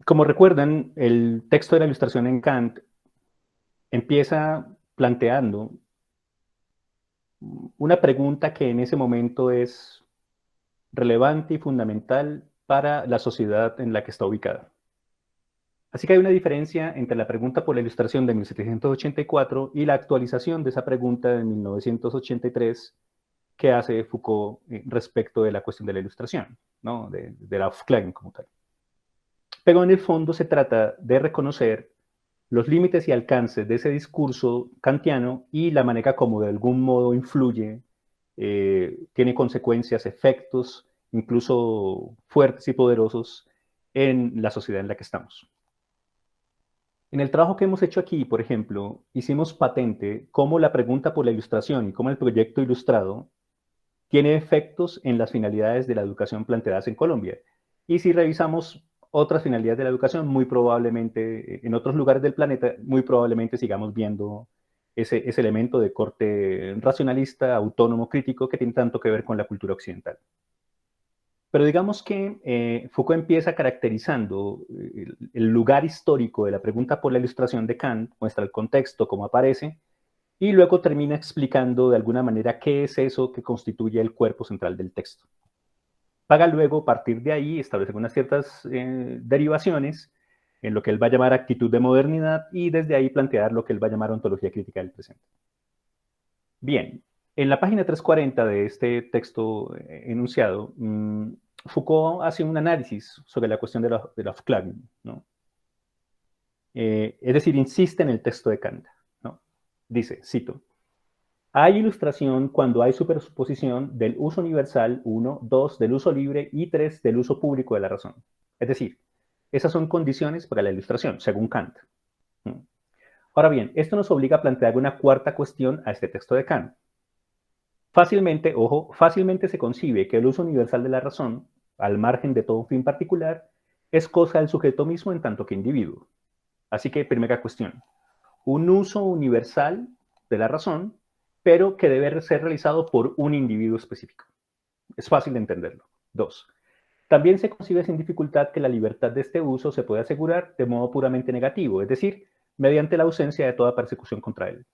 Como recuerdan, el texto de la Ilustración en Kant empieza planteando una pregunta que en ese momento es relevante y fundamental para la sociedad en la que está ubicada. Así que hay una diferencia entre la pregunta por la Ilustración de 1784 y la actualización de esa pregunta de 1983 que hace Foucault respecto de la cuestión de la Ilustración, ¿no? de la Aufklärung como tal. Pero en el fondo se trata de reconocer los límites y alcances de ese discurso kantiano y la manera como de algún modo influye, tiene consecuencias, efectos, incluso fuertes y poderosos en la sociedad en la que estamos. En el trabajo que hemos hecho aquí, por ejemplo, hicimos patente cómo la pregunta por la ilustración y cómo el proyecto ilustrado tiene efectos en las finalidades de la educación planteadas en Colombia. Y si revisamos otras finalidades de la educación, muy probablemente en otros lugares del planeta, muy probablemente sigamos viendo ese elemento de corte racionalista, autónomo, crítico, que tiene tanto que ver con la cultura occidental. Pero digamos que Foucault empieza caracterizando el lugar histórico de la pregunta por la ilustración de Kant, muestra el contexto, cómo aparece, y luego termina explicando de alguna manera qué es eso que constituye el cuerpo central del texto. Para luego, a partir de ahí, establecer unas ciertas derivaciones en lo que él va a llamar actitud de modernidad y desde ahí plantear lo que él va a llamar ontología crítica del presente. Bien, en la página 340 de este texto enunciado, Foucault hace un análisis sobre la cuestión de la Aufklärung, ¿no? Es decir, insiste en el texto de Kant, ¿no? Dice, cito, hay ilustración cuando hay superposición del uso universal, 1, 2, del uso libre y 3, del uso público de la razón. Es decir, esas son condiciones para la ilustración, según Kant. Ahora bien, esto nos obliga a plantear una cuarta cuestión a este texto de Kant. Fácilmente, ojo, fácilmente se concibe que el uso universal de la razón, al margen de todo fin particular, es cosa del sujeto mismo en tanto que individuo. Así que, primera cuestión, un uso universal de la razón, pero que debe ser realizado por un individuo específico. Es fácil de entenderlo. Dos, también se concibe sin dificultad que la libertad de este uso se puede asegurar de modo puramente negativo, es decir, mediante la ausencia de toda persecución contra él.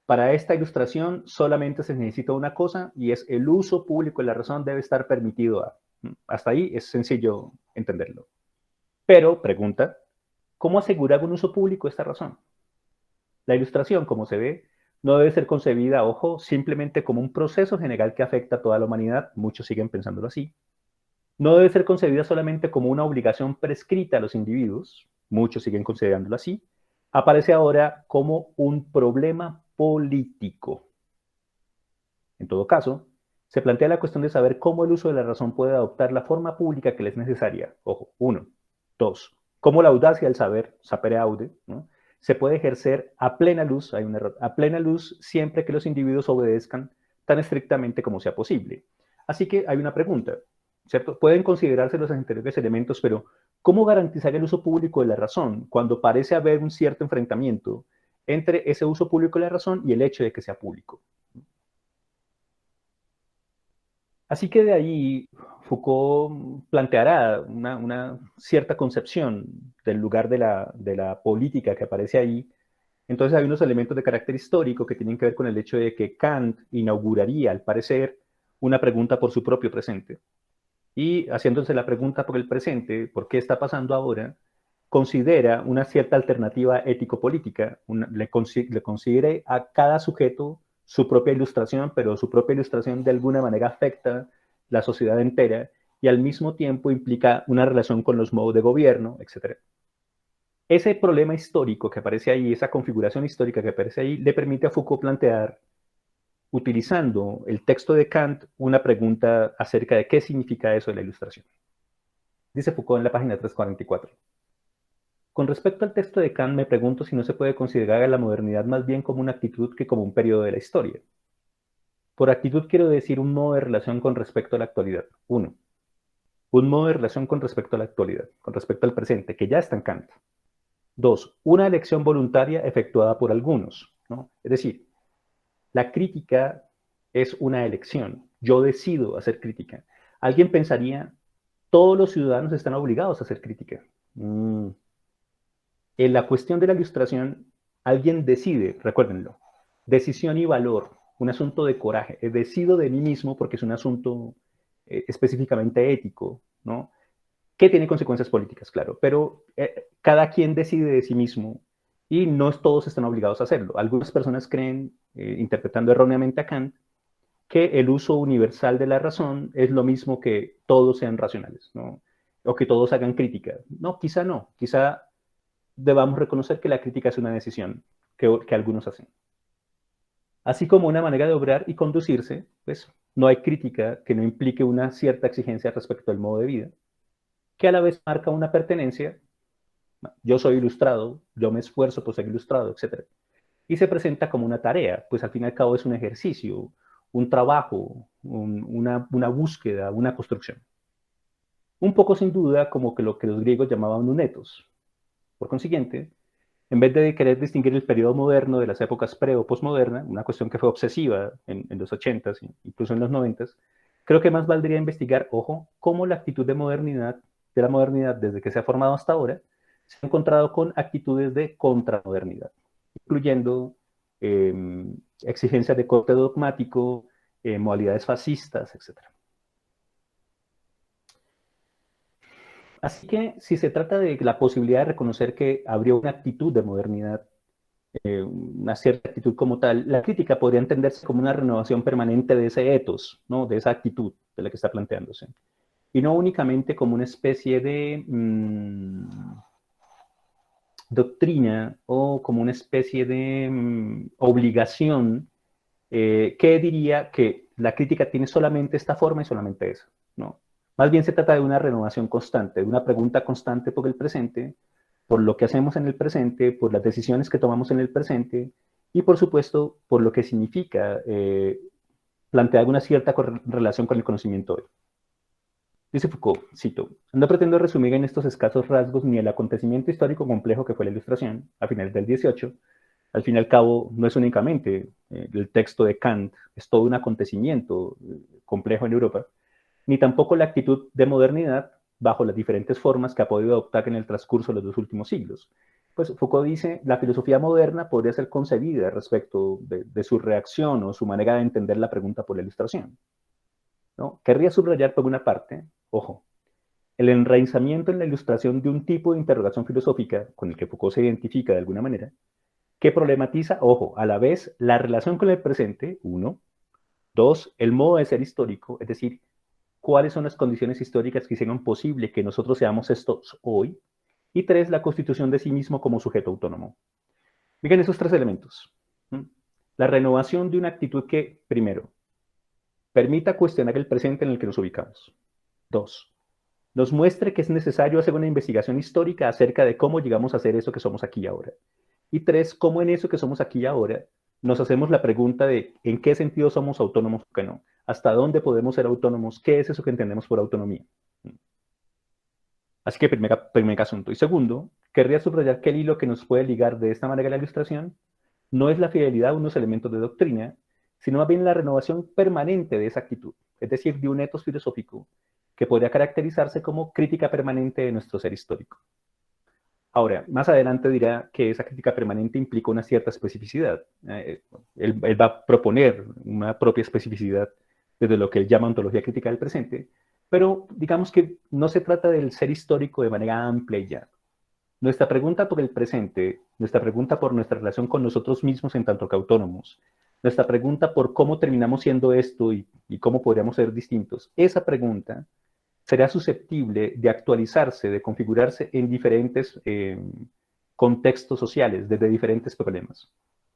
Para esta ilustración solamente se necesita una cosa y es el uso público de la razón debe estar permitido a. Hasta ahí es sencillo entenderlo. Pero, pregunta, ¿cómo asegurar un uso público de esta razón? La ilustración, como se ve, no debe ser concebida, ojo, simplemente como un proceso general que afecta a toda la humanidad, muchos siguen pensándolo así. No debe ser concebida solamente como una obligación prescrita a los individuos, muchos siguen considerándolo así. Aparece ahora como un problema político. En todo caso, se plantea la cuestión de saber cómo el uso de la razón puede adoptar la forma pública que le es necesaria. Ojo, uno. Dos, cómo la audacia del saber, sapere aude, ¿no? Se puede ejercer a plena luz, hay un error, a plena luz siempre que los individuos obedezcan tan estrictamente como sea posible. Así que hay una pregunta, ¿cierto? Pueden considerarse los anteriores elementos, pero ¿cómo garantizar el uso público de la razón cuando parece haber un cierto enfrentamiento entre ese uso público de la razón y el hecho de que sea público? Así que de ahí Foucault planteará una cierta concepción del lugar de la política que aparece ahí. Entonces hay unos elementos de carácter histórico que tienen que ver con el hecho de que Kant inauguraría, al parecer, una pregunta por su propio presente. Y haciéndose la pregunta por el presente, ¿por qué está pasando ahora? Considera una cierta alternativa ético-política, le considera a cada sujeto su propia ilustración, pero su propia ilustración de alguna manera afecta la sociedad entera y al mismo tiempo implica una relación con los modos de gobierno, etc. Ese problema histórico que aparece ahí, esa configuración histórica que aparece ahí, le permite a Foucault plantear, utilizando el texto de Kant, una pregunta acerca de qué significa eso de la ilustración. Dice Foucault en la página 344. Con respecto al texto de Kant, me pregunto si no se puede considerar a la modernidad más bien como una actitud que como un periodo de la historia. Por actitud quiero decir un modo de relación con respecto a la actualidad. Uno, un modo de relación con respecto a la actualidad, con respecto al presente, que ya está en Kant. Dos, una elección voluntaria efectuada por algunos, ¿no? Es decir, la crítica es una elección. Yo decido hacer crítica. Alguien pensaría, todos los ciudadanos están obligados a hacer crítica. En la cuestión de la ilustración, alguien decide, recuérdenlo, decisión y valor, un asunto de coraje. Decido de mí mismo porque es un asunto específicamente ético, ¿no? Que tiene consecuencias políticas, claro, pero cada quien decide de sí mismo y no todos están obligados a hacerlo. Algunas personas creen, interpretando erróneamente a Kant, que el uso universal de la razón es lo mismo que todos sean racionales, ¿no? O que todos hagan crítica. No, quizá debamos reconocer que la crítica es una decisión que algunos hacen. Así como una manera de obrar y conducirse, pues no hay crítica que no implique una cierta exigencia respecto al modo de vida, que a la vez marca una pertenencia. Yo soy ilustrado, yo me esfuerzo por ser ilustrado, etc. Y se presenta como una tarea, pues al fin y al cabo es un ejercicio, un trabajo, una búsqueda, una construcción. Un poco sin duda como que lo que los griegos llamaban un ethos. Por consiguiente, en vez de querer distinguir el periodo moderno de las épocas pre o postmoderna, una cuestión que fue obsesiva en los 80s, incluso en los 90s, creo que más valdría investigar, ojo, cómo la actitud de la modernidad desde que se ha formado hasta ahora, se ha encontrado con actitudes de contramodernidad, incluyendo exigencias de corte dogmático, modalidades fascistas, etc. Así que si se trata de la posibilidad de reconocer que habría una actitud de modernidad, una cierta actitud como tal, la crítica podría entenderse como una renovación permanente de ese ethos, ¿no? De esa actitud de la que está planteándose. Y no únicamente como una especie de doctrina o como una especie de obligación que diría que la crítica tiene solamente esta forma y solamente esa, ¿no? Más bien se trata de una renovación constante, de una pregunta constante por el presente, por lo que hacemos en el presente, por las decisiones que tomamos en el presente y, por supuesto, por lo que significa plantear una cierta relación con el conocimiento hoy. Dice Foucault, cito, no pretendo resumir en estos escasos rasgos ni el acontecimiento histórico complejo que fue la Ilustración a finales del 18. Al fin y al cabo, no es únicamente el texto de Kant, es todo un acontecimiento complejo en Europa, ni tampoco la actitud de modernidad bajo las diferentes formas que ha podido adoptar en el transcurso de los 2 últimos siglos. Pues Foucault dice, la filosofía moderna podría ser concebida respecto de su reacción o su manera de entender la pregunta por la Ilustración, ¿no? Querría subrayar por una parte, ojo, el enraizamiento en la Ilustración de un tipo de interrogación filosófica con el que Foucault se identifica de alguna manera, que problematiza, ojo, a la vez la relación con el presente, uno, dos, el modo de ser histórico, es decir, cuáles son las condiciones históricas que hicieron posible que nosotros seamos estos hoy, y tres, la constitución de sí mismo como sujeto autónomo. Miren esos 3 elementos. La renovación de una actitud que, primero, permita cuestionar el presente en el que nos ubicamos. 2, nos muestre que es necesario hacer una investigación histórica acerca de cómo llegamos a ser eso que somos aquí y ahora. Y 3, cómo en eso que somos aquí y ahora nos hacemos la pregunta de en qué sentido somos autónomos o qué no. ¿Hasta dónde podemos ser autónomos? ¿Qué es eso que entendemos por autonomía? Así que primer asunto. Y segundo, querría subrayar que el hilo que nos puede ligar de esta manera a la Ilustración no es la fidelidad a unos elementos de doctrina, sino más bien la renovación permanente de esa actitud, es decir, de un ethos filosófico que podría caracterizarse como crítica permanente de nuestro ser histórico. Ahora, más adelante dirá que esa crítica permanente implica una cierta especificidad. Él va a proponer una propia especificidad desde lo que él llama ontología crítica del presente, pero digamos que no se trata del ser histórico de manera amplia y ya. Nuestra pregunta por el presente, nuestra pregunta por nuestra relación con nosotros mismos en tanto que autónomos, nuestra pregunta por cómo terminamos siendo esto y cómo podríamos ser distintos, esa pregunta será susceptible de actualizarse, de configurarse en diferentes contextos sociales, desde diferentes problemas.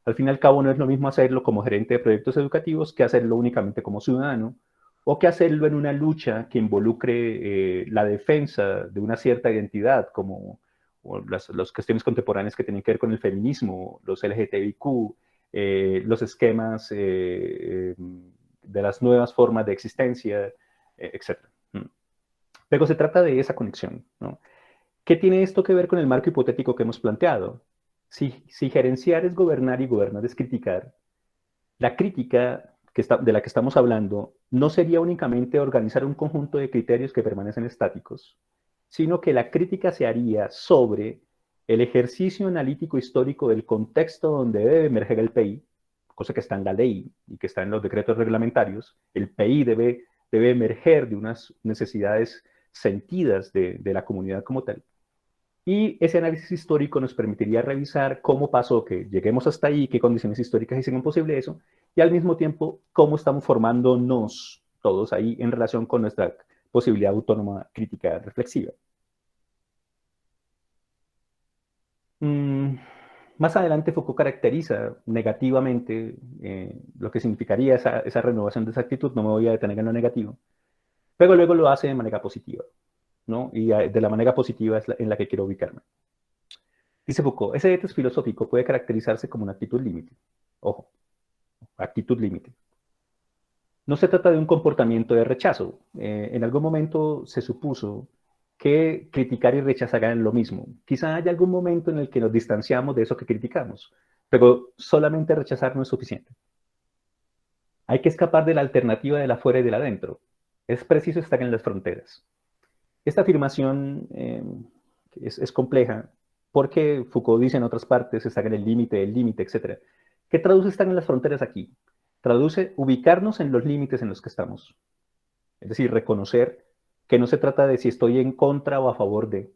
Al fin y al cabo, no es lo mismo hacerlo como gerente de proyectos educativos que hacerlo únicamente como ciudadano, o que hacerlo en una lucha que involucre la defensa de una cierta identidad, como las cuestiones contemporáneas que tienen que ver con el feminismo, los LGTBIQ, los esquemas de las nuevas formas de existencia, etc. Pero se trata de esa conexión, ¿no? ¿Qué tiene esto que ver con el marco hipotético que hemos planteado? Si gerenciar es gobernar y gobernar es criticar, la crítica de la que estamos hablando no sería únicamente organizar un conjunto de criterios que permanecen estáticos, sino que la crítica se haría sobre el ejercicio analítico histórico del contexto donde debe emerger el PI, cosa que está en la ley y que está en los decretos reglamentarios. El PI debe emerger de unas necesidades sentidas de la comunidad como tal. Y ese análisis histórico nos permitiría revisar cómo pasó que lleguemos hasta ahí, qué condiciones históricas hicieron posible eso, y al mismo tiempo cómo estamos formándonos todos ahí en relación con nuestra posibilidad autónoma, crítica, reflexiva. Más adelante Foucault caracteriza negativamente lo que significaría esa renovación de esa actitud, no me voy a detener en lo negativo, pero luego lo hace de manera positiva, ¿no? Y de la manera positiva es en la que quiero ubicarme. Dice Foucault, ese etos filosófico puede caracterizarse como una actitud límite. Ojo, actitud límite. No se trata de un comportamiento de rechazo. En algún momento se supuso que criticar y rechazar eran lo mismo. Quizá haya algún momento en el que nos distanciamos de eso que criticamos, pero solamente rechazar no es suficiente. Hay que escapar de la alternativa del afuera y del adentro. Es preciso estar en las fronteras. Esta afirmación es compleja porque Foucault dice en otras partes estar en el límite, etc. ¿Qué traduce estar en las fronteras aquí? Traduce ubicarnos en los límites en los que estamos. Es decir, reconocer que no se trata de si estoy en contra o a favor de,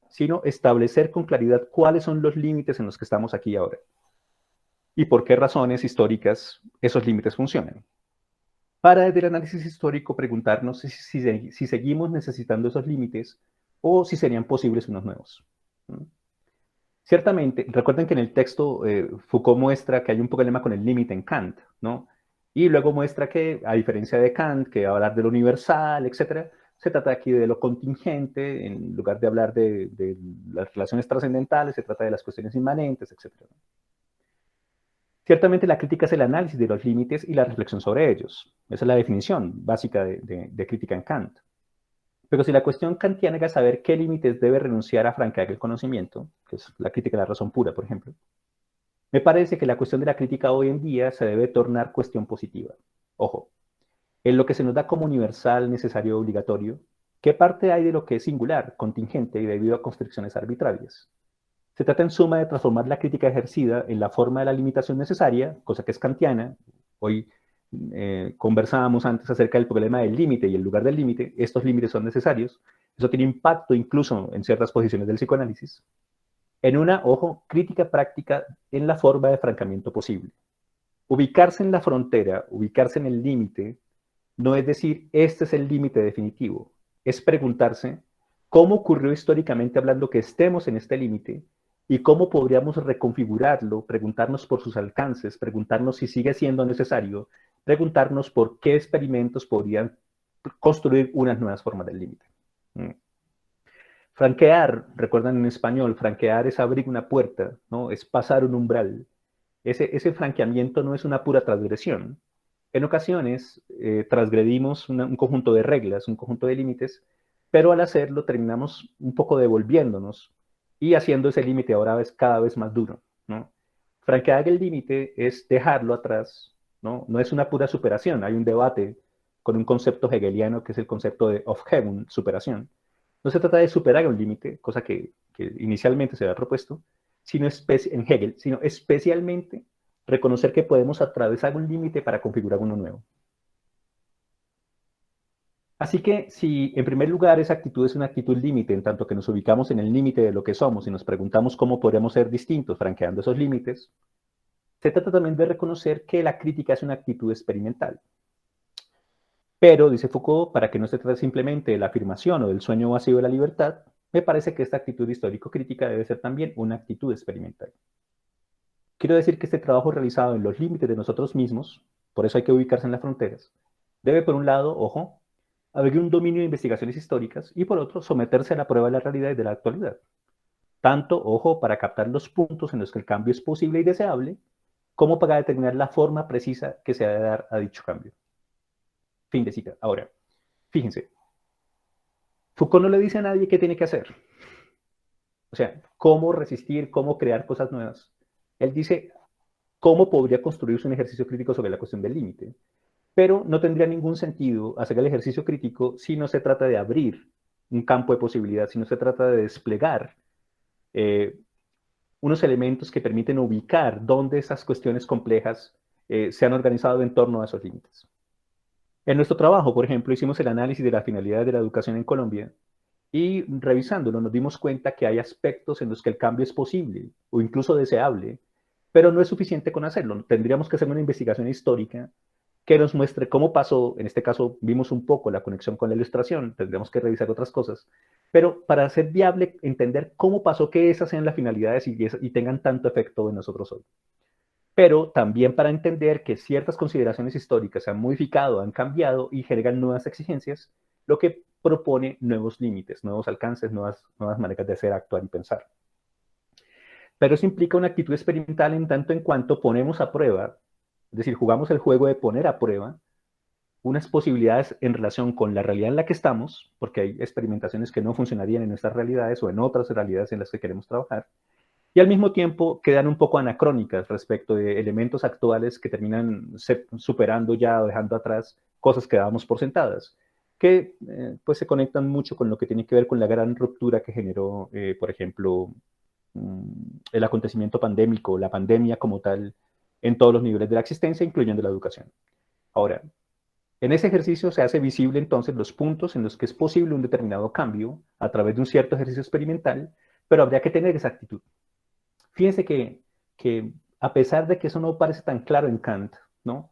sino establecer con claridad cuáles son los límites en los que estamos aquí y ahora. Y por qué razones históricas esos límites funcionan. Para desde el análisis histórico preguntarnos si seguimos necesitando esos límites o si serían posibles unos nuevos. Ciertamente, recuerden que en el texto Foucault muestra que hay un problema con el límite en Kant, ¿no? Y luego muestra que, a diferencia de Kant, que va a hablar de lo universal, etc., se trata aquí de lo contingente, en lugar de hablar de las relaciones trascendentales, se trata de las cuestiones inmanentes, etc. Ciertamente la crítica es el análisis de los límites y la reflexión sobre ellos. Esa es la definición básica de crítica en Kant. Pero si la cuestión kantiana es saber qué límites debe renunciar a franquear el conocimiento, que es la crítica de la razón pura, por ejemplo, me parece que la cuestión de la crítica hoy en día se debe tornar cuestión positiva. Ojo, en lo que se nos da como universal, necesario, obligatorio, ¿qué parte hay de lo que es singular, contingente y debido a constricciones arbitrarias? Se trata en suma de transformar la crítica ejercida en la forma de la limitación necesaria, cosa que es kantiana. Hoy conversábamos antes acerca del problema del límite y el lugar del límite. Estos límites son necesarios. Eso tiene impacto incluso en ciertas posiciones del psicoanálisis. En una, ojo, crítica práctica en la forma de francamiento posible. Ubicarse en la frontera, ubicarse en el límite, no es decir, este es el límite definitivo. Es preguntarse cómo ocurrió históricamente hablando que estemos en este límite y cómo podríamos reconfigurarlo, preguntarnos por sus alcances, preguntarnos si sigue siendo necesario, preguntarnos por qué experimentos podrían construir unas nuevas formas del límite. Franquear, recuerdan en español, franquear es abrir una puerta, ¿no? Es pasar un umbral. Ese franqueamiento no es una pura transgresión. En ocasiones transgredimos un conjunto de reglas, un conjunto de límites, pero al hacerlo terminamos un poco devolviéndonos y haciendo ese límite ahora cada vez más duro, ¿no? Franquear el límite es dejarlo atrás, ¿no? No es una pura superación, hay un debate con un concepto hegeliano que es el concepto de Aufhebung, superación. No se trata de superar un límite, cosa que inicialmente se había propuesto, sino en Hegel, sino especialmente reconocer que podemos atravesar un límite para configurar uno nuevo. Así que si en primer lugar esa actitud es una actitud límite, en tanto que nos ubicamos en el límite de lo que somos y nos preguntamos cómo podríamos ser distintos franqueando esos límites, se trata también de reconocer que la crítica es una actitud experimental. Pero, dice Foucault, para que no se trate simplemente de la afirmación o del sueño vacío de la libertad, me parece que esta actitud histórico-crítica debe ser también una actitud experimental. Quiero decir que este trabajo realizado en los límites de nosotros mismos, por eso hay que ubicarse en las fronteras, debe por un lado, ojo, haber un dominio de investigaciones históricas y por otro, someterse a la prueba de la realidad y de la actualidad. Tanto, ojo, para captar los puntos en los que el cambio es posible y deseable, como para determinar la forma precisa que se ha de dar a dicho cambio. Fin de cita. Ahora, fíjense, Foucault no le dice a nadie qué tiene que hacer. O sea, cómo resistir, cómo crear cosas nuevas. Él dice cómo podría construirse un ejercicio crítico sobre la cuestión del límite. Pero no tendría ningún sentido hacer el ejercicio crítico si no se trata de abrir un campo de posibilidad, si no se trata de desplegar eh, unos elementos que permiten ubicar dónde esas cuestiones complejas se han organizado en torno a esos límites. En nuestro trabajo, por ejemplo, hicimos el análisis de la finalidad de la educación en Colombia y revisándolo nos dimos cuenta que hay aspectos en los que el cambio es posible o incluso deseable, pero no es suficiente con hacerlo. Tendríamos que hacer una investigación histórica que nos muestre cómo pasó. En este caso vimos un poco la conexión con la ilustración, tendríamos que revisar otras cosas, pero para hacer viable entender cómo pasó que esas sean las finalidades y tengan tanto efecto en nosotros hoy. Pero también para entender que ciertas consideraciones históricas se han modificado, han cambiado y generan nuevas exigencias, lo que propone nuevos límites, nuevos alcances, nuevas maneras de hacer, actuar y pensar. Pero eso implica una actitud experimental en tanto en cuanto ponemos a prueba, es decir, jugamos el juego de poner a prueba unas posibilidades en relación con la realidad en la que estamos, porque hay experimentaciones que no funcionarían en nuestras realidades o en otras realidades en las que queremos trabajar, y al mismo tiempo quedan un poco anacrónicas respecto de elementos actuales que terminan superando ya o dejando atrás cosas que dábamos por sentadas, que pues se conectan mucho con lo que tiene que ver con la gran ruptura que generó, por ejemplo, el acontecimiento pandémico, la pandemia como tal, en todos los niveles de la existencia, incluyendo la educación. Ahora, en ese ejercicio se hace visible entonces los puntos en los que es posible un determinado cambio a través de un cierto ejercicio experimental, pero habría que tener esa actitud. Fíjense que a pesar de que eso no parece tan claro en Kant, ¿no?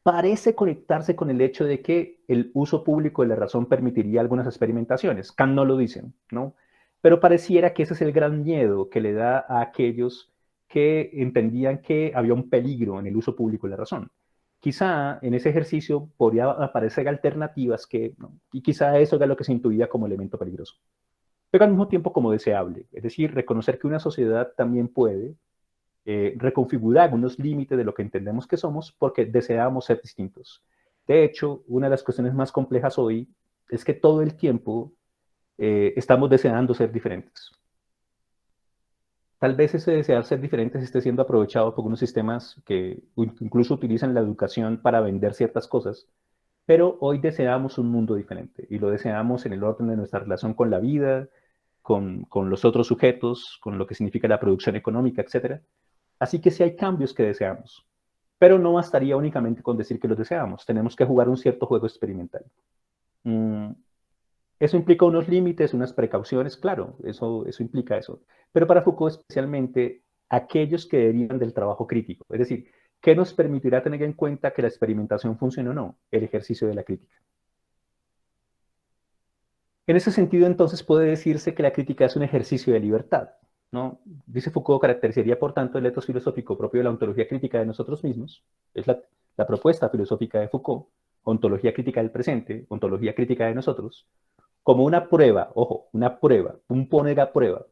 Parece conectarse con el hecho de que el uso público de la razón permitiría algunas experimentaciones. Kant no lo dicen, ¿no? Pero pareciera que ese es el gran miedo que le da a aquellos que entendían que había un peligro en el uso público de la razón. Quizá en ese ejercicio podría aparecer alternativas que, ¿no? Y quizá eso era lo que se intuía como elemento peligroso, pero al mismo tiempo como deseable. Es decir, reconocer que una sociedad también puede reconfigurar unos límites de lo que entendemos que somos porque deseamos ser distintos. De hecho, una de las cuestiones más complejas hoy es que todo el tiempo estamos deseando ser diferentes. Tal vez ese desear ser diferentes esté siendo aprovechado por unos sistemas que incluso utilizan la educación para vender ciertas cosas, pero hoy deseamos un mundo diferente y lo deseamos en el orden de nuestra relación con la vida, con los otros sujetos, con lo que significa la producción económica, etc. Así que sí hay cambios que deseamos, pero no bastaría únicamente con decir que los deseamos, tenemos que jugar un cierto juego experimental. Mm, Eso implica unos límites, unas precauciones, claro, eso implica eso. Pero para Foucault especialmente, aquellos que derivan del trabajo crítico, es decir, ¿qué nos permitirá tener en cuenta que la experimentación funcione o no? El ejercicio de la crítica. En ese sentido, entonces, puede decirse que la crítica es un ejercicio de libertad, ¿no? Dice Foucault, caracterizaría, por tanto, el etos filosófico propio de la ontología crítica de nosotros mismos, es la propuesta filosófica de Foucault, ontología crítica del presente, ontología crítica de nosotros, como una prueba, ojo, una prueba, un poner a prueba,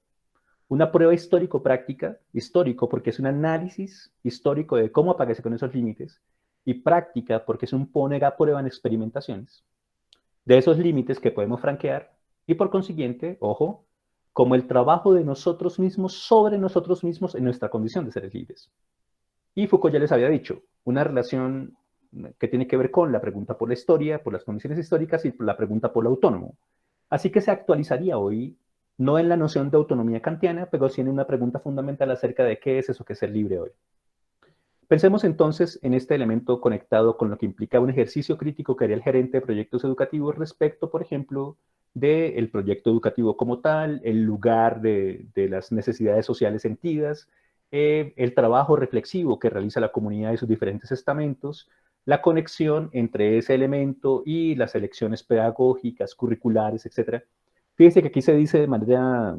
una prueba histórico-práctica, histórico porque es un análisis histórico de cómo aparece con esos límites, y práctica porque es un poner a prueba en experimentaciones, de esos límites que podemos franquear, y por consiguiente, ojo, como el trabajo de nosotros mismos sobre nosotros mismos en nuestra condición de seres libres. Y Foucault ya les había dicho, una relación que tiene que ver con la pregunta por la historia, por las condiciones históricas y por la pregunta por lo autónomo. Así que se actualizaría hoy, no en la noción de autonomía kantiana, pero sí en una pregunta fundamental acerca de qué es eso que es ser libre hoy. Pensemos entonces en este elemento conectado con lo que implica un ejercicio crítico que haría el gerente de proyectos educativos respecto, por ejemplo, del proyecto educativo como tal, el lugar de las necesidades sociales sentidas, el trabajo reflexivo que realiza la comunidad y sus diferentes estamentos, la conexión entre ese elemento y las elecciones pedagógicas, curriculares, etc. Fíjense que aquí se dice de manera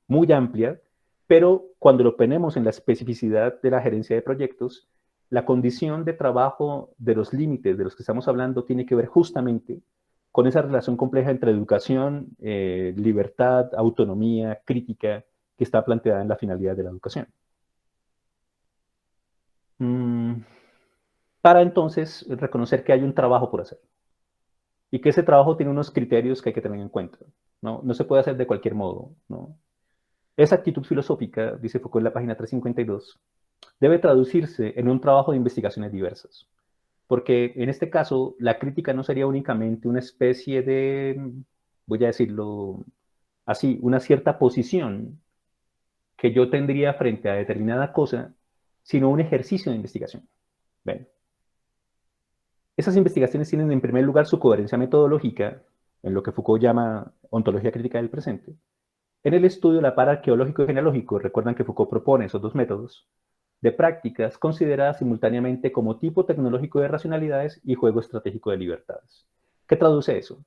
muy amplia, pero cuando lo ponemos en la especificidad de la gerencia de proyectos, la condición de trabajo de los límites de los que estamos hablando tiene que ver justamente con esa relación compleja entre educación, libertad, autonomía, crítica, que está planteada en la finalidad de la educación. Para entonces reconocer que hay un trabajo por hacer y que ese trabajo tiene unos criterios que hay que tener en cuenta. No se puede hacer de cualquier modo, ¿no? Esa actitud filosófica, dice Foucault en la página 352, debe traducirse en un trabajo de investigaciones diversas. porque en este caso la crítica no sería únicamente una especie de, voy a decirlo así, una cierta posición que yo tendría frente a determinada cosa, sino un ejercicio de investigación. Bueno, esas investigaciones tienen en primer lugar su coherencia metodológica, en lo que Foucault llama ontología crítica del presente. En el estudio la par arqueológico y genealógico, recuerdan que Foucault propone esos dos métodos, de prácticas consideradas simultáneamente como tipo tecnológico de racionalidades y juego estratégico de libertades. ¿Qué traduce eso?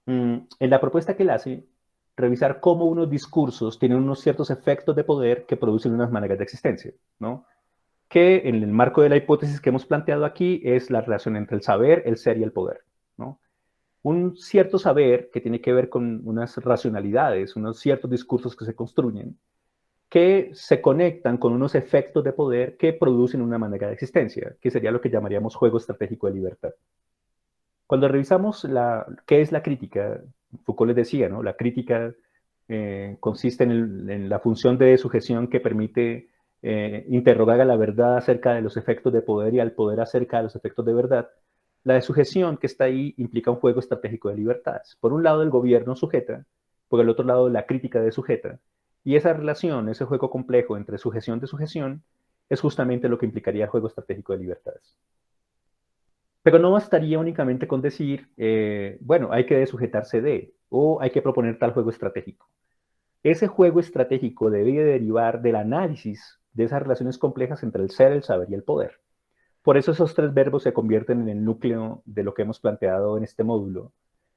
En la propuesta que él hace, revisar cómo unos discursos tienen unos ciertos efectos de poder que producen unas maneras de existencia, ¿no? Que en el marco de la hipótesis que hemos planteado aquí es la relación entre el saber, el ser y el poder, ¿no? Un cierto saber que tiene que ver con unas racionalidades, unos ciertos discursos que se construyen, que se conectan con unos efectos de poder que producen una manera de existencia, que sería lo que llamaríamos juego estratégico de libertad. Cuando revisamos qué es la crítica, Foucault les decía, ¿no? La crítica consiste en la función de sujeción que permite interrogar a la verdad acerca de los efectos de poder y al poder acerca de los efectos de verdad. La de sujeción que está ahí implica un juego estratégico de libertades. Por un lado, el gobierno sujeta, por el otro lado, la crítica de sujeta. Y esa relación, ese juego complejo entre sujeción de sujeción, es justamente lo que implicaría el juego estratégico de libertades. Pero no bastaría únicamente con decir, bueno, hay que sujetarse de, o hay que proponer tal juego estratégico. Ese juego estratégico debe derivar del análisis de esas relaciones complejas entre el ser, el saber y el poder. Por eso esos tres verbos se convierten en el núcleo de lo que hemos planteado en este módulo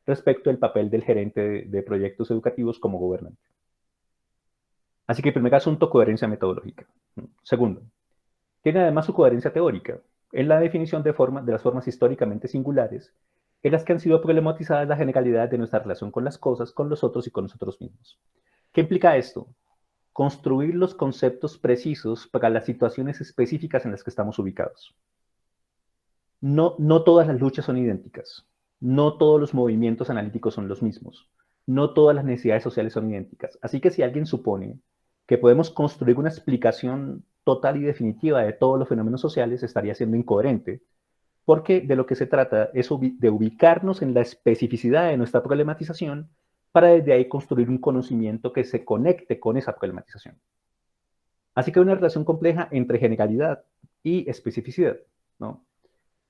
respecto al papel del gerente de proyectos educativos como gobernante. Así que primer asunto, coherencia metodológica. Segundo, tiene además su coherencia teórica, en la definición de las formas históricamente singulares, en las que han sido problematizadas las generalidades de nuestra relación con las cosas, con los otros y con nosotros mismos. ¿Qué implica esto? Construir los conceptos precisos para las situaciones específicas en las que estamos ubicados. No todas las luchas son idénticas, no todos los movimientos analíticos son los mismos, no todas las necesidades sociales son idénticas. Así que si alguien supone que podemos construir una explicación total y definitiva de todos los fenómenos sociales, estaría siendo incoherente, porque de lo que se trata es de ubicarnos en la especificidad de nuestra problematización para desde ahí construir un conocimiento que se conecte con esa problematización. Así que hay una relación compleja entre generalidad y especificidad, ¿no?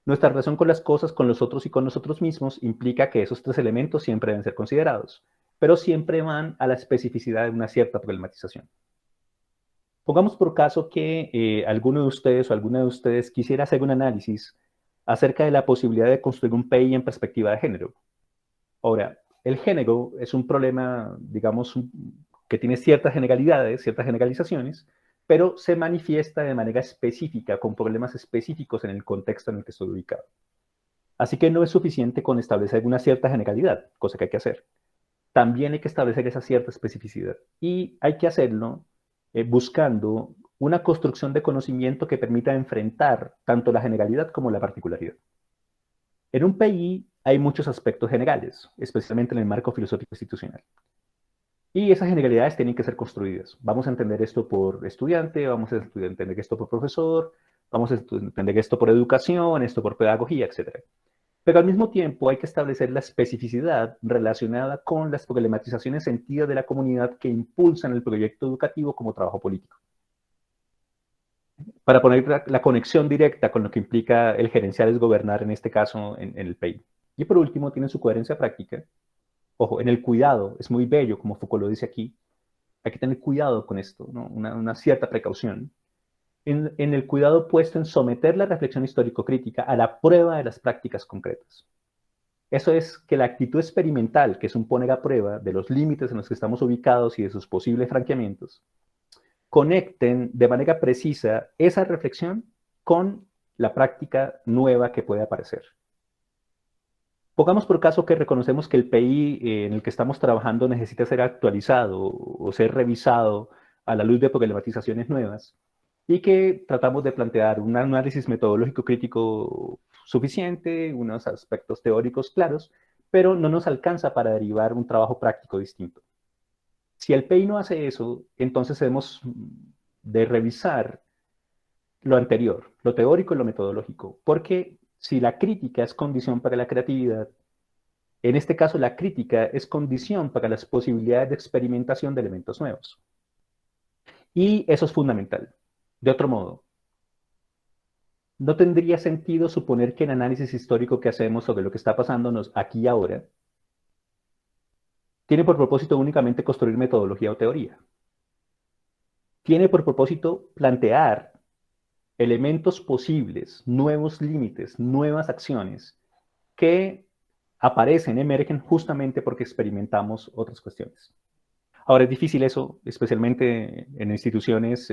Nuestra relación con las cosas, con los otros y con nosotros mismos implica que esos tres elementos siempre deben ser considerados, pero siempre van a la especificidad de una cierta problematización. Pongamos por caso que alguno de ustedes o alguna de ustedes quisiera hacer un análisis acerca de la posibilidad de construir un PI en perspectiva de género. Ahora, el género es un problema, digamos, que tiene ciertas generalidades, ciertas generalizaciones, pero se manifiesta de manera específica, con problemas específicos en el contexto en el que estoy ubicado. Así que no es suficiente con establecer una cierta generalidad, cosa que hay que hacer. También hay que establecer esa cierta especificidad. Y hay que hacerlo buscando una construcción de conocimiento que permita enfrentar tanto la generalidad como la particularidad. En un PI hay muchos aspectos generales, especialmente en el marco filosófico institucional. Y esas generalidades tienen que ser construidas. Vamos a entender esto por estudiante, vamos a entender esto por profesor, vamos a entender esto por educación, esto por pedagogía, etc. Pero al mismo tiempo hay que establecer la especificidad relacionada con las problematizaciones sentidas de la comunidad que impulsan el proyecto educativo como trabajo político. Para poner la conexión directa con lo que implica el gerenciar es gobernar, en este caso en el PEI. Y por último, tiene su coherencia práctica. Ojo, en el cuidado, es muy bello, como Foucault lo dice aquí, hay que tener cuidado con esto, ¿no? Una cierta precaución. En el cuidado puesto en someter la reflexión histórico-crítica a la prueba de las prácticas concretas. Eso es que la actitud experimental, que es un poner a prueba de los límites en los que estamos ubicados y de sus posibles franqueamientos, conecten de manera precisa esa reflexión con la práctica nueva que puede aparecer. Pongamos por caso que reconocemos que el PI en el que estamos trabajando necesita ser actualizado o ser revisado a la luz de problematizaciones nuevas y que tratamos de plantear un análisis metodológico crítico suficiente, unos aspectos teóricos claros, pero no nos alcanza para derivar un trabajo práctico distinto. Si el PI no hace eso, entonces debemos de revisar lo anterior, lo teórico y lo metodológico, porque si la crítica es condición para la creatividad, en este caso la crítica es condición para las posibilidades de experimentación de elementos nuevos. Y eso es fundamental. De otro modo, no tendría sentido suponer que el análisis histórico que hacemos sobre lo que está pasándonos aquí y ahora tiene por propósito únicamente construir metodología o teoría. Tiene por propósito plantear elementos posibles, nuevos límites, nuevas acciones que aparecen, emergen justamente porque experimentamos otras cuestiones. Ahora es difícil eso, especialmente en instituciones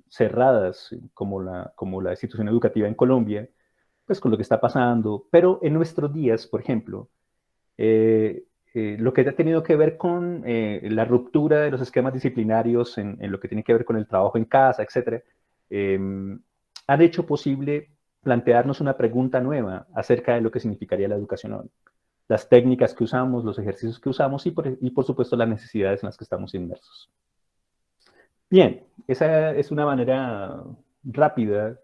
cerradas como la institución educativa en Colombia, pues con lo que está pasando, pero en nuestros días, por ejemplo, lo que ha tenido que ver con la ruptura de los esquemas disciplinarios en lo que tiene que ver con el trabajo en casa, etcétera, han hecho posible plantearnos una pregunta nueva acerca de lo que significaría la educación hoy, las técnicas que usamos, los ejercicios que usamos y por supuesto las necesidades en las que estamos inmersos. Bien, esa es una manera rápida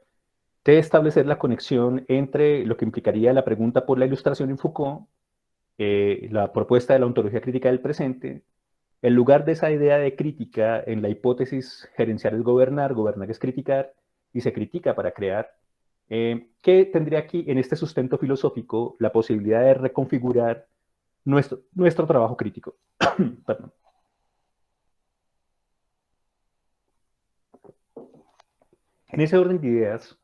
de establecer la conexión entre lo que implicaría la pregunta por la ilustración en Foucault, la propuesta de la ontología crítica del presente, el lugar de esa idea de crítica en la hipótesis gerenciar es gobernar, gobernar es criticar, y se critica para crear, que tendría aquí en este sustento filosófico la posibilidad de reconfigurar nuestro trabajo crítico. Perdón. En ese orden de ideas,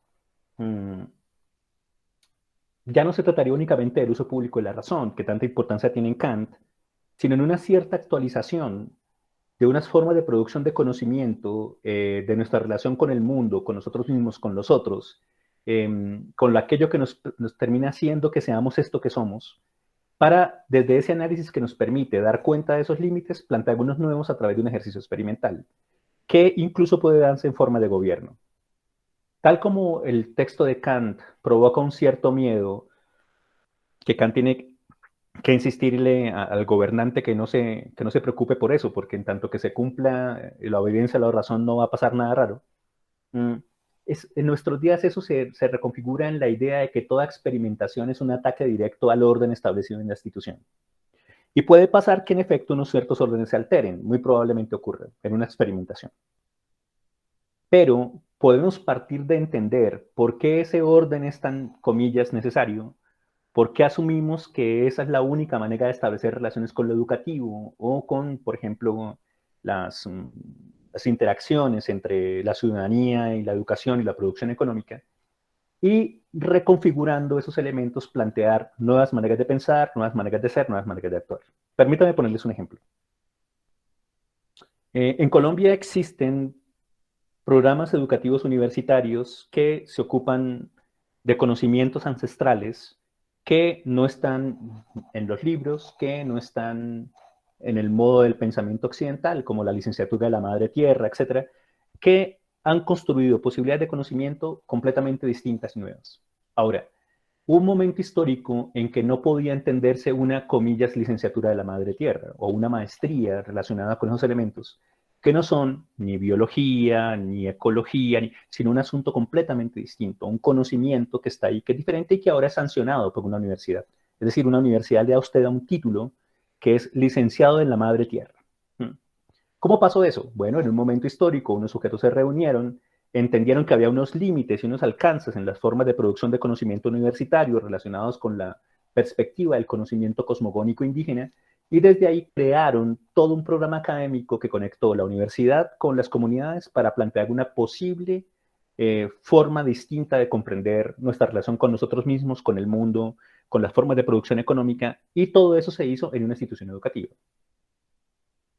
ya no se trataría únicamente del uso público de la razón, que tanta importancia tiene en Kant, sino en una cierta actualización de unas formas de producción de conocimiento, de nuestra relación con el mundo, con nosotros mismos, con los otros, con aquello que nos termina haciendo que seamos esto que somos, para, desde ese análisis que nos permite dar cuenta de esos límites, plantear algunos nuevos a través de un ejercicio experimental, que incluso puede darse en forma de gobierno. Tal como el texto de Kant provoca un cierto miedo, que Kant tiene que insistirle al gobernante que no se preocupe por eso, porque en tanto que se cumpla la obediencia a la razón no va a pasar nada raro. Mm, en nuestros días eso se reconfigura en la idea de que toda experimentación es un ataque directo al orden establecido en la institución. Y puede pasar que en efecto unos ciertos órdenes se alteren, muy probablemente ocurre en una experimentación. Pero podemos partir de entender por qué ese orden es tan, comillas, necesario. ¿Por qué asumimos que esa es la única manera de establecer relaciones con lo educativo o con, por ejemplo, las, las interacciones entre la ciudadanía y la educación y la producción económica? Y reconfigurando esos elementos, plantear nuevas maneras de pensar, nuevas maneras de ser, nuevas maneras de actuar. Permítame ponerles un ejemplo. En Colombia existen programas educativos universitarios que se ocupan de conocimientos ancestrales que no están en los libros, que no están en el modo del pensamiento occidental, como la licenciatura de la madre tierra, etcétera, que han construido posibilidades de conocimiento completamente distintas y nuevas. Ahora, hubo un momento histórico en que no podía entenderse una, comillas, licenciatura de la madre tierra o una maestría relacionada con esos elementos, que no son ni biología, ni ecología, sino un asunto completamente distinto, un conocimiento que está ahí, que es diferente y que ahora es sancionado por una universidad. Es decir, una universidad le da a usted un título que es licenciado en la madre tierra. ¿Cómo pasó eso? Bueno, en un momento histórico, unos sujetos se reunieron, entendieron que había unos límites y unos alcances en las formas de producción de conocimiento universitario relacionados con la perspectiva del conocimiento cosmogónico indígena, y desde ahí crearon todo un programa académico que conectó la universidad con las comunidades para plantear una posible forma distinta de comprender nuestra relación con nosotros mismos, con el mundo, con las formas de producción económica, y todo eso se hizo en una institución educativa.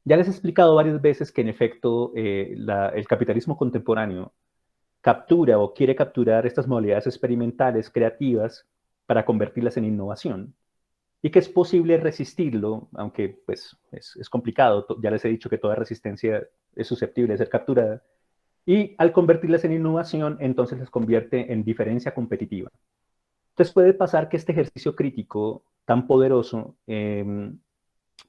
Ya les he explicado varias veces que en efecto el capitalismo contemporáneo captura o quiere capturar estas modalidades experimentales, creativas, para convertirlas en innovación. Y que es posible resistirlo, aunque pues, es complicado. Ya les he dicho que toda resistencia es susceptible de ser capturada. Y al convertirlas en innovación, entonces las convierte en diferencia competitiva. Entonces puede pasar que este ejercicio crítico tan poderoso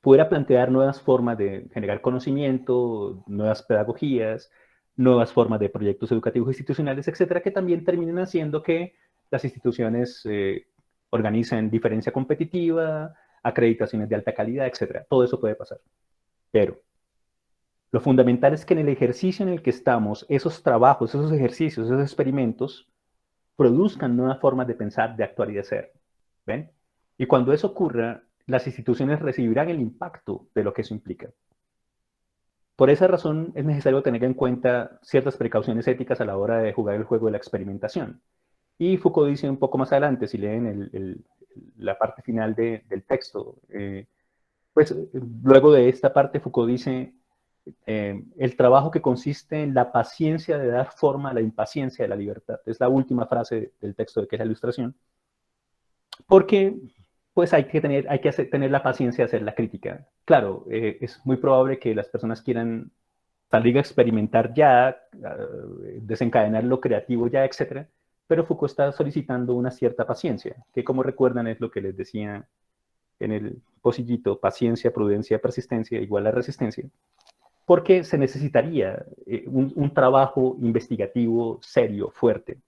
pudiera plantear nuevas formas de generar conocimiento, nuevas pedagogías, nuevas formas de proyectos educativos institucionales, etcétera, que también terminen haciendo que las instituciones organizan diferencia competitiva, acreditaciones de alta calidad, etc. Todo eso puede pasar. Pero lo fundamental es que en el ejercicio en el que estamos, esos trabajos, esos ejercicios, esos experimentos, produzcan nuevas formas de pensar, de actuar y de ser. ¿Ven? Y cuando eso ocurra, las instituciones recibirán el impacto de lo que eso implica. Por esa razón es necesario tener en cuenta ciertas precauciones éticas a la hora de jugar el juego de la experimentación. Y Foucault dice un poco más adelante, si leen la parte final del texto, pues luego de esta parte Foucault dice, el trabajo que consiste en la paciencia de dar forma a la impaciencia de la libertad. Es la última frase del texto de que es la ilustración. Porque pues hay que tener la paciencia de hacer la crítica. Claro, es muy probable que las personas quieran salir a experimentar ya, desencadenar lo creativo ya, etc. Pero Foucault está solicitando una cierta paciencia, que como recuerdan es lo que les decía en el pocillito, paciencia, prudencia, persistencia igual a resistencia, porque se necesitaría un trabajo investigativo serio, fuerte.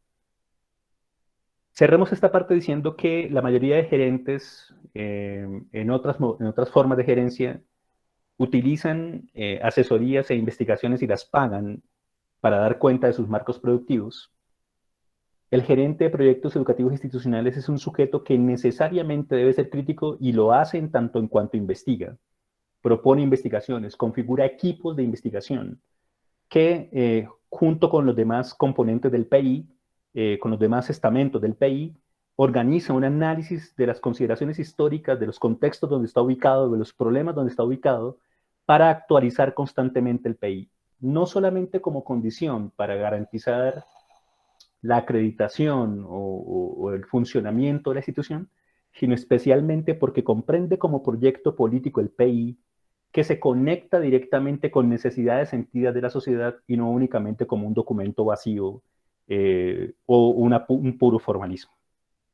Cerremos esta parte diciendo que la mayoría de gerentes en otras formas de gerencia utilizan asesorías e investigaciones y las pagan para dar cuenta de sus marcos productivos. El gerente de proyectos educativos institucionales es un sujeto que necesariamente debe ser crítico y lo hace en tanto en cuanto investiga, propone investigaciones, configura equipos de investigación que junto con los demás componentes del PI, con los demás estamentos del PI, organiza un análisis de las consideraciones históricas, de los contextos donde está ubicado, de los problemas donde está ubicado, para actualizar constantemente el PI. No solamente como condición para garantizar la acreditación o el funcionamiento de la institución, sino especialmente porque comprende como proyecto político el PI que se conecta directamente con necesidades sentidas de la sociedad y no únicamente como un documento vacío o un puro formalismo.